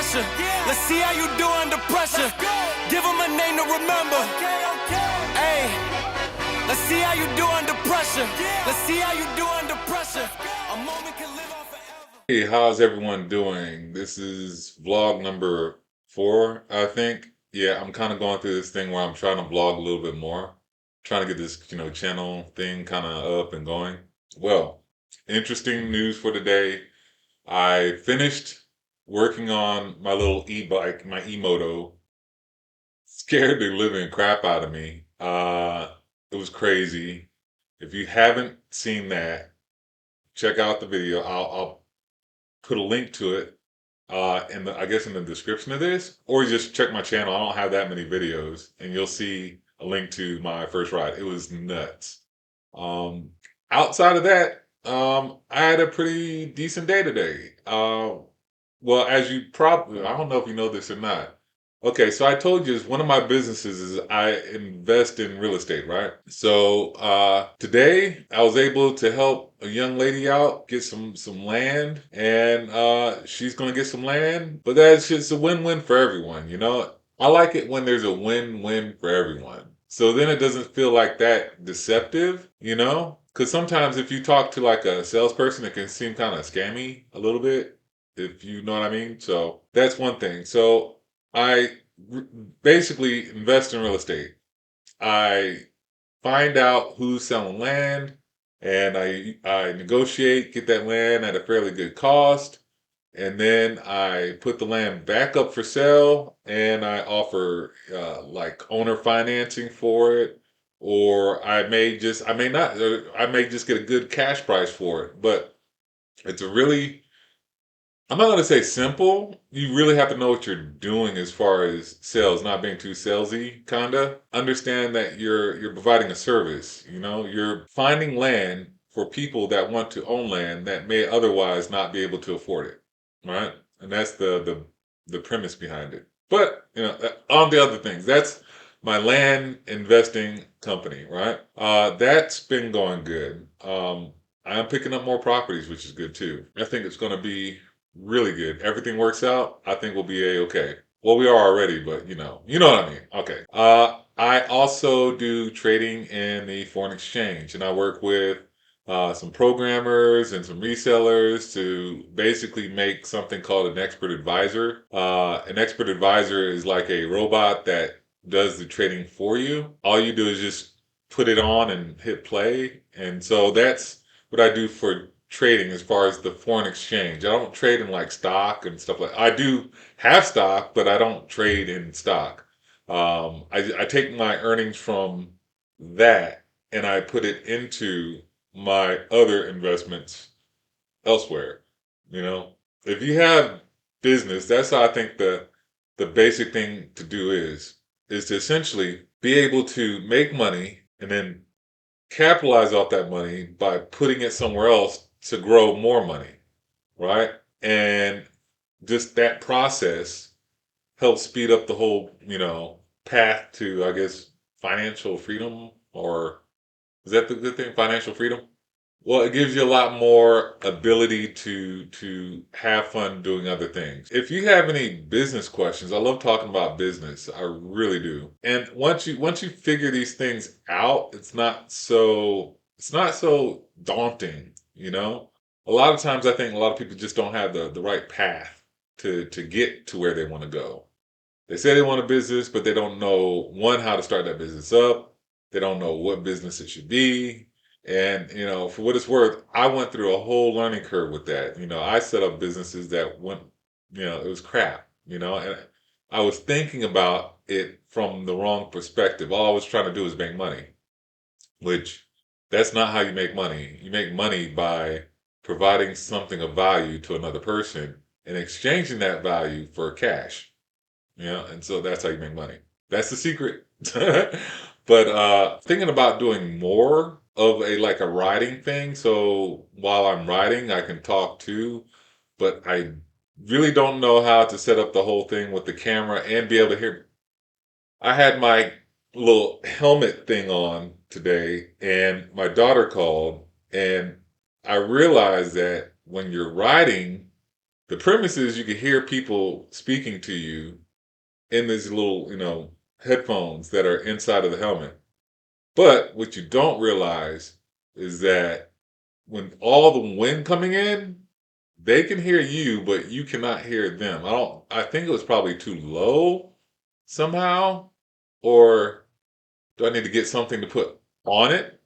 pressure. Let's see how you do under pressure. Give them a name to remember. Hey, let's see how you do under pressure. Let's see how you do under pressure. A moment can live on forever. Hey, how's everyone doing? This is vlog number 4, I think. Yeah, I'm kind of going through this thing where I'm trying to vlog a little bit more, trying to get this, channel thing kind of up and going. Well, interesting news for today. I finished working on my little e-bike, my Emoto. Scared the living crap out of me. It was crazy. If you haven't seen that, check out the video. I'll put a link to it I guess in the description of this, or just check my channel. I don't have that many videos, and you'll see a link to my first ride. It was nuts. Um, Outside of that, I had a pretty decent day today. Well, as you probably, I don't know if you know this or not. Okay, so I told you one of my businesses is I invest in real estate, right? So today I was able to help a young lady out get some land, and she's gonna get some land, but that's just a win-win for everyone, you know? I like it when there's a win-win for everyone. So then it doesn't feel like that deceptive, you know? Because sometimes if you talk to like a salesperson, it can seem kind of scammy a little bit, if you know what I mean. So that's one thing. So I basically invest in real estate. I find out who's selling land, and I negotiate, get that land at a fairly good cost, and then I put the land back up for sale, and I offer like owner financing for it, or I may not, I may just get a good cash price for it. But it's a really, I'm not going to say simple. You really have to know what you're doing as far as sales, not being too salesy, kinda. Understand that you're providing a service. You know, you're finding land for people that want to own land that may otherwise not be able to afford it, right? And that's the premise behind it. But on the other things, that's my land investing company, right? That's been going good. I'm picking up more properties, which is good too. I think it's going to be really good. Everything works out, I think we'll be a-okay. Well, we are already, but you know what I mean. Okay. I also do trading in the foreign exchange, and I work with some programmers and some resellers to basically make something called an expert advisor. An expert advisor is like a robot that does the trading for you. All you do is just put it on and hit play. And so that's what I do for trading as far as the foreign exchange. I don't trade in like stock and stuff I do have stock, but I don't trade in stock. I take my earnings from that and I put it into my other investments elsewhere. You know, if you have business, that's how I think the basic thing to do is to essentially be able to make money and then capitalize off that money by putting it somewhere else to grow more money, right? And just that process helps speed up the whole, path to, I guess, financial freedom, or is that the good thing? Financial freedom? Well, it gives you a lot more ability to have fun doing other things. If you have any business questions, I love talking about business. I really do. And once you figure these things out, it's not so daunting, you know? A lot of times I think a lot of people just don't have the right path to get to where they want to go. They say they want a business, but they don't know, one, how to start that business up. They don't know what business it should be. And, for what it's worth, I went through a whole learning curve with that. I set up businesses that went, it was crap, and I was thinking about it from the wrong perspective. All I was trying to do is make money, which that's not how you make money. You make money by providing something of value to another person and exchanging that value for cash. And so that's how you make money. That's the secret. But thinking about doing more of a writing thing. So while I'm writing, I can talk too, but I really don't know how to set up the whole thing with the camera and be able to hear. I had my little helmet thing on today, and my daughter called, and I realized that when you're writing, The premise is you can hear people speaking to you in these little, headphones that are inside of the helmet. But what you don't realize is that when all the wind coming in, they can hear you, but you cannot hear them. I think it was probably too low somehow. Or do I need to get something to put on it?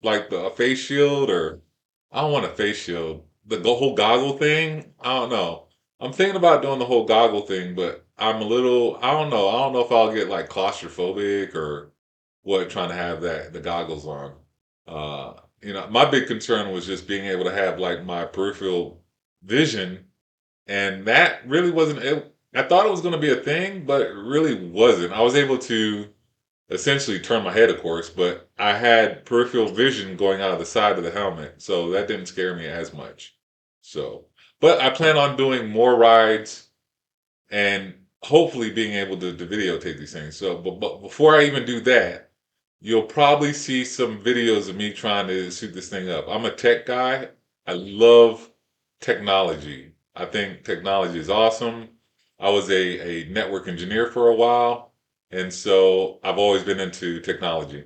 Like a face shield, or I don't want a face shield. The whole goggle thing, I don't know. I'm thinking about doing the whole goggle thing, but I'm a little, I don't know. I don't know if I'll get like claustrophobic or what trying to have the goggles on. My big concern was just being able to have like my peripheral vision, and that really wasn't it. I thought it was going to be a thing, but it really wasn't. I was able to essentially turn my head, of course, but I had peripheral vision going out of the side of the helmet, so that didn't scare me as much. So, but I plan on doing more rides and hopefully being able to videotape these things. So, but before I even do that, you'll probably see some videos of me trying to suit this thing up. I'm a tech guy. I love technology. I think technology is awesome. I was a network engineer for a while, and so I've always been into technology.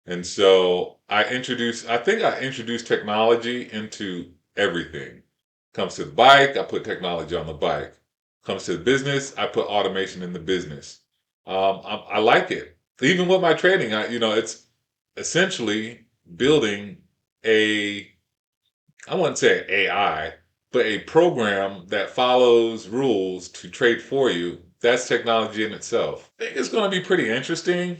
And so I think I introduced technology into everything. Comes to the bike, I put technology on the bike. Comes to the business, I put automation in the business. I like it. Even with my trading, it's essentially building a, I wouldn't say AI, but a program that follows rules to trade for you. That's technology in itself. I think it's going to be pretty interesting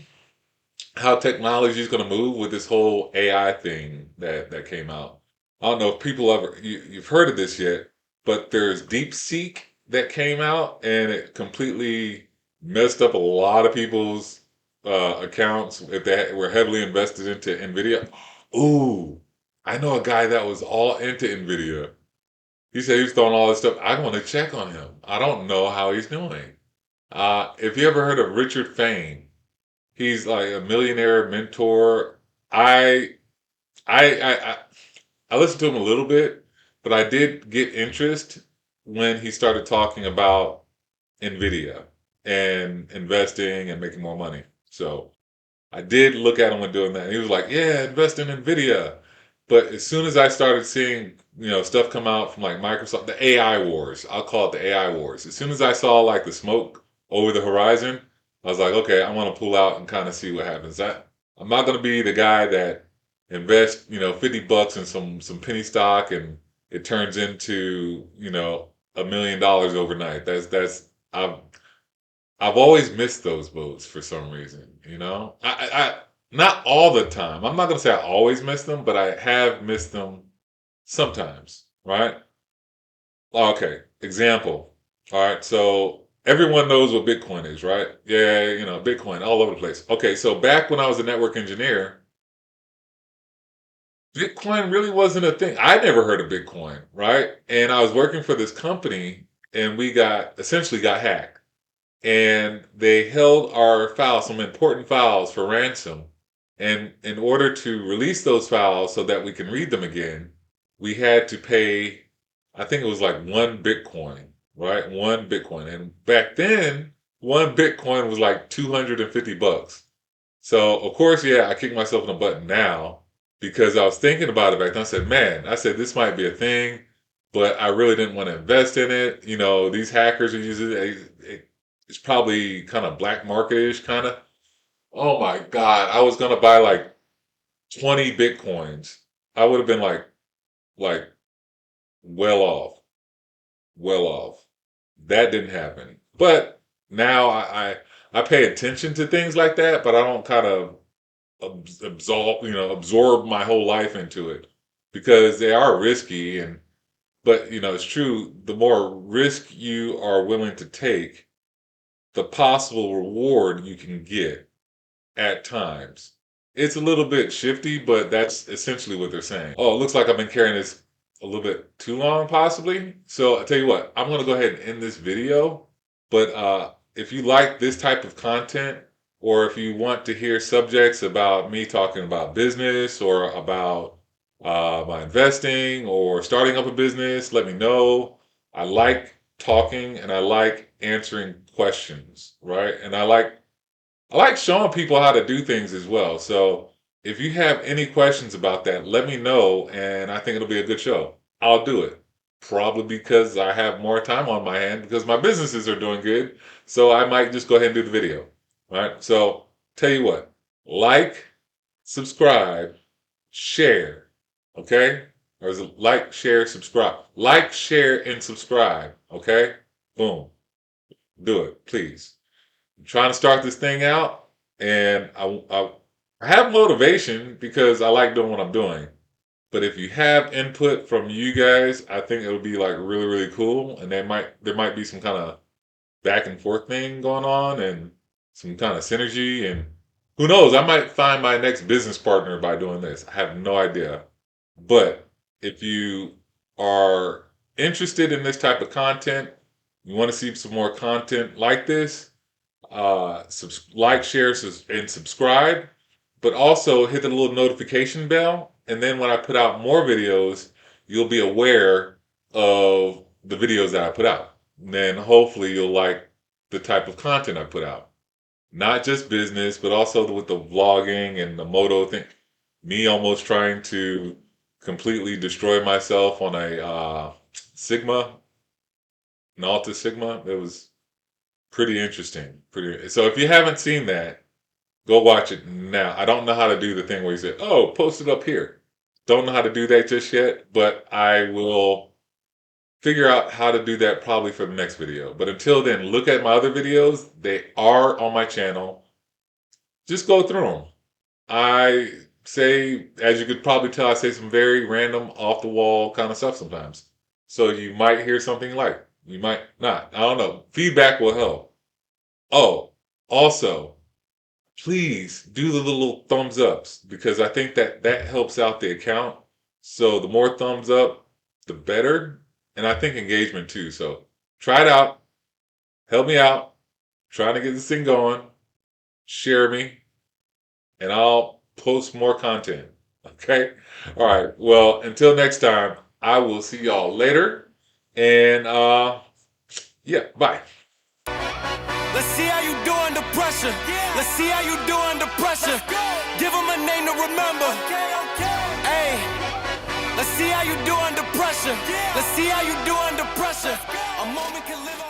how technology is going to move with this whole AI thing that came out. I don't know if people you've heard of this yet, but there's DeepSeek that came out and it completely messed up a lot of people's accounts if they were heavily invested into Nvidia. Ooh, I know a guy that was all into Nvidia. He said he was throwing all this stuff. I want to check on him. I don't know how he's doing. If you ever heard of Richard Fain, he's like a millionaire mentor. I I I I, I listened to him a little bit, but I did get interest when he started talking about Nvidia and investing and making more money. So I did look at him when doing that. And he was like, "Yeah, invest in Nvidia." But as soon as I started seeing, stuff come out from like Microsoft, the AI wars, I'll call it the AI wars. As soon as I saw like the smoke over the horizon, I was like, okay, I want to pull out and kind of see what happens. I'm not going to be the guy that invests, $50 in some penny stock and it turns into, $1 million overnight. I've always missed those boats for some reason, I not all the time. I'm not gonna say I always miss them, but I have missed them sometimes, right? Okay, example. All right, so everyone knows what Bitcoin is, right? Yeah, Bitcoin all over the place. Okay, so back when I was a network engineer, Bitcoin really wasn't a thing. I never heard of Bitcoin, right? And I was working for this company and we essentially got hacked, and they held our files, some important files, for ransom. And in order to release those files so that we can read them again, we had to pay, I think it was like 1 Bitcoin, right? 1 Bitcoin. And back then, 1 Bitcoin was like $250. So of course, yeah, I kick myself in the butt now because I was thinking about it back then. I said, man, I said this might be a thing, but I really didn't want to invest in it. These hackers are using it. It's probably kind of black market-ish kind of. Oh my God, I was gonna buy like 20 Bitcoins. I would have been like well off, well off. That didn't happen. But now I pay attention to things like that, but I don't kind of absorb my whole life into it because they are risky. But it's true, the more risk you are willing to take, the possible reward you can get at times. It's a little bit shifty, but that's essentially what they're saying. Oh, it looks like I've been carrying this a little bit too long, possibly. So I tell you what, I'm gonna go ahead and end this video. But if you like this type of content, or if you want to hear subjects about me talking about business or about my investing or starting up a business, let me know. I like talking and I like answering questions, right? And I like showing people how to do things as well. So if you have any questions about that, let me know, and I think it'll be a good show. I'll do it. Probably because I have more time on my hand because my businesses are doing good. So I might just go ahead and do the video. Right? So tell you what, like, subscribe, share. Okay? Or is it like, share, subscribe? Like, share, and subscribe. Okay? Boom. Do it, please. I'm trying to start this thing out, and I have motivation because I like doing what I'm doing. But if you have input from you guys, I think it'll be like really, really cool. And there might be some kind of back and forth thing going on and some kind of synergy. And who knows, I might find my next business partner by doing this. I have no idea. But if you are interested in this type of content, you want to see some more content like this, like, share, and subscribe, but also hit the little notification bell. And then when I put out more videos, you'll be aware of the videos that I put out. And then hopefully you'll like the type of content I put out. Not just business, but also with the vlogging and the moto thing. Me almost trying to completely destroy myself on a Sigma, an Altis Sigma. It was pretty interesting. Pretty. So if you haven't seen that, go watch it now. I don't know how to do the thing where you say, "Oh, post it up here." Don't know how to do that just yet, but I will figure out how to do that probably for the next video. But until then, look at my other videos. They are on my channel. Just go through them. I say, as you could probably tell, I say some very random, off the wall kind of stuff sometimes. So you might hear something you like. You might not. I don't know. Feedback will help. Oh, also, please do the little thumbs ups because I think that helps out the account. So the more thumbs up, the better. And I think engagement too. So try it out. Help me out. Trying to get this thing going. Share me. And I'll post more content. Okay? All right. Well, until next time, I will see y'all later. And yeah, bye. Let's see how you do under pressure. Let's see how you do under pressure. Give them a name to remember. Hey, let's see how you do under pressure. Let's see how you do under pressure. A moment can live.